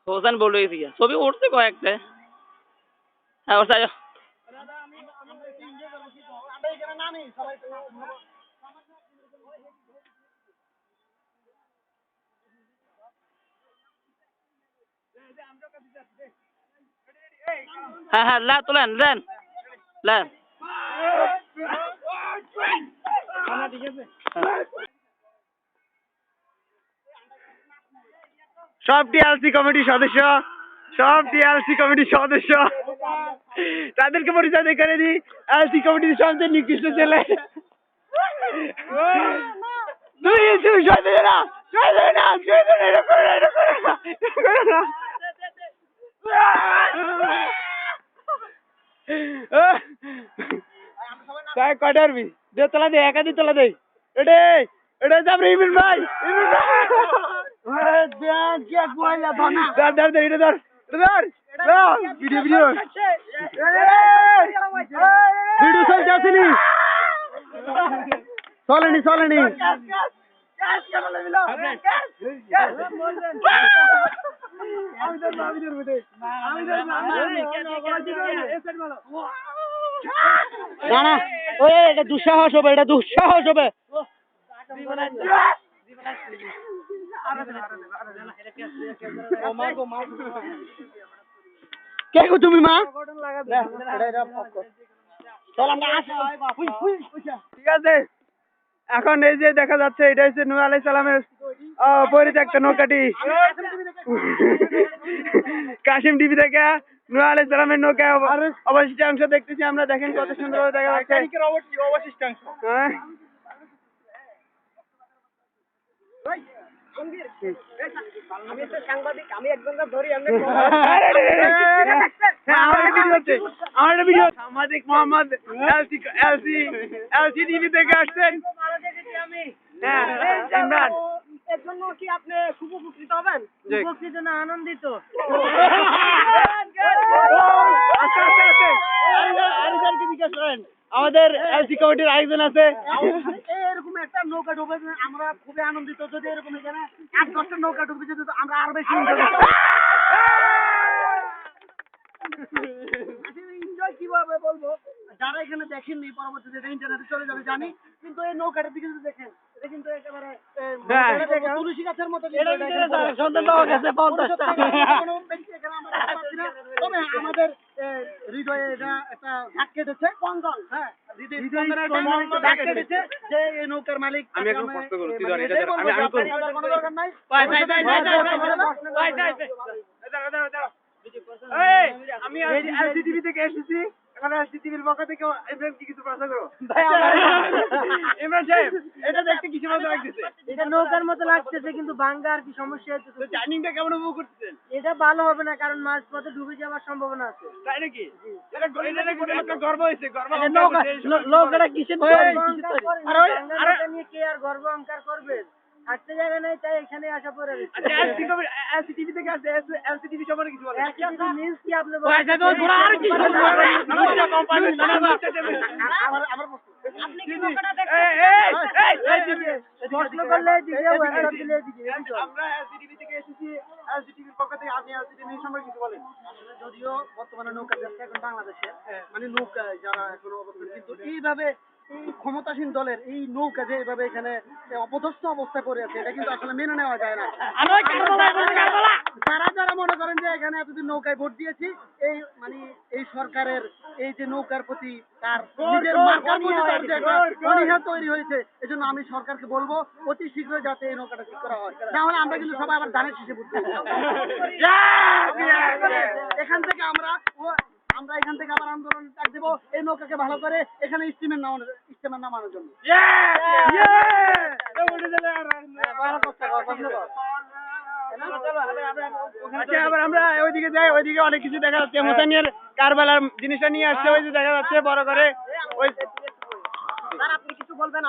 হোসেন বল রही थी ছবি উঠছে কয়েকটা হ্যাঁ ওর সাথে হ্যাঁ হ্যাঁ লা তোলেন লেন লেন সব টিএলসি কমিটির সদস্য তাদেরকে পরিচয় করে দিই এলসি কমিটির সবচেয়ে নিকৃষ্ট ছেলে কটারবি দে তোলা দে একাধিক তোলা দে এটা এটা যাব ইমিন ভাই ভিডিও চলেনি না না ওই এটা দুঃসাহস হবে কে গো তুমি মা ঠিক আছে এখন এই যে দেখা যাচ্ছে এটা হচ্ছে নূহ আলাইহিস সালামের পরিত্যক্ত নৌকাটি কাশিম টিভি থেকে নূহ আলাইহিস সালামের নৌকা অবশিষ্টাংশ দেখতেছি আমরা দেখেন কত সুন্দর ভাবে দেখা যাচ্ছে অবশিষ্টাংশ হ্যাঁ সাংবাদিক মোহাম্মদ এলসি টিভি থেকে আসছেন ইমরান এর জন্য কি আপনি খুব উপকৃত হবেন? উপকৃত না আনন্দিত? আমাদের এলসি কমিটির আয়োজন আছে এরকম একটা নৌকা ডুবে আমরা খুবই আনন্দিত যদি এরকম এখানে 8-10টা নৌকা ডুবে যদি আমরা আরো বেশি এনজয় কিভাবে বলবো যারা এখানে দেখেননি পরবর্তীতে ইন্টারনেটে চলে যাবে জানি কিন্তু এই নৌকাটার দিকে যদি দেখেন এটা কিন্তু একেবারে তুলসী গাছের মতো তবে আমাদের হৃদয়ে এটা একটা ধাক কেটেছে কন্দল হ্যাঁ ধাক কেটেছে যে এই নৌকার মালিক আমি এখন প্রশ্ন করছি কোনো দরকার নাই আমি এলসিটিভি থেকে এসেছি এখন এলসিটিভির পক্ষ থেকে ইমরান কি কিছু প্রশ্ন করো ইমরান সাহেব এটা দেখতে কিছু মতো লাগতেছে এটা নৌকার মতো লাগতেছে কিন্তু ভাঙ্গা আর কি সমস্যা হচ্ছে জার্নিংটা কেমন উপভোগ করতেছেন এটা ভালো হবে না কারণ মাঝ পথে ডুবে যাওয়ার সম্ভাবনা আছে তাই নাকি এটা একটা গর্ব হয়েছে নৌকাটা কিসের নিয়ে কে আর গর্ব অহংকার করবে থাকতে জায়গা নেই তাই এখানে আসা পড়ে এলসিটিভি থেকে আসছে এলসিটিভি সম্পর্কে কিছু বলেন নিউজ কি আপনি আপনি কি নৌকাটা দেখছেন প্রশ্ন করলে আমরা এলসিটিভি থেকে এসেছি এলসিটিভির পক্ষ থেকে আপনি এলসিটিভি সম্পর্কে কিছু বলেন যদিও বর্তমানে নৌকা ব্যবসা এখন বাংলাদেশে মানে নৌকা যারা এখন অবস্থান কিন্তু এইভাবে এই ক্ষমতাসীন দলের এই নৌকা যে এইভাবে এখানে অপদস্থ অবস্থা করে আছে এটা কিন্তু আসলে মেনে নেওয়া যায় না যারা মনে করেন যে এখানে এতদিন নৌকায় ভোট দিয়েছি এই মানে এই সরকারের এই যে নৌকার প্রতি তার নিজের মার্কার প্রতি তার যে একটা অনীহা তৈরি হয়েছে এজন্য আমি সরকারকে বলবো অতি শীঘ্র যাতে এই নৌকাটা ঠিক করা হয় না হলে আমরা কিন্তু সবাই আবার ধানের শীষে ভোট দেব এখান থেকে আমরা এখান থেকে আবার আন্দোলন ডাক দেবো এই নৌকাকে ভালো করে এখানে ইস্তেমার নামানোর জন্য আচ্ছা আবার আমরা ওইদিকে যাই ওইদিকে অনেক কিছু দেখা যাচ্ছে হোসেনের কারবালার জিনিসটা নিয়ে আসছে, ওই যে দেখা যাচ্ছে বড় করে ওই স্যার আপনি কিছু বলবেন?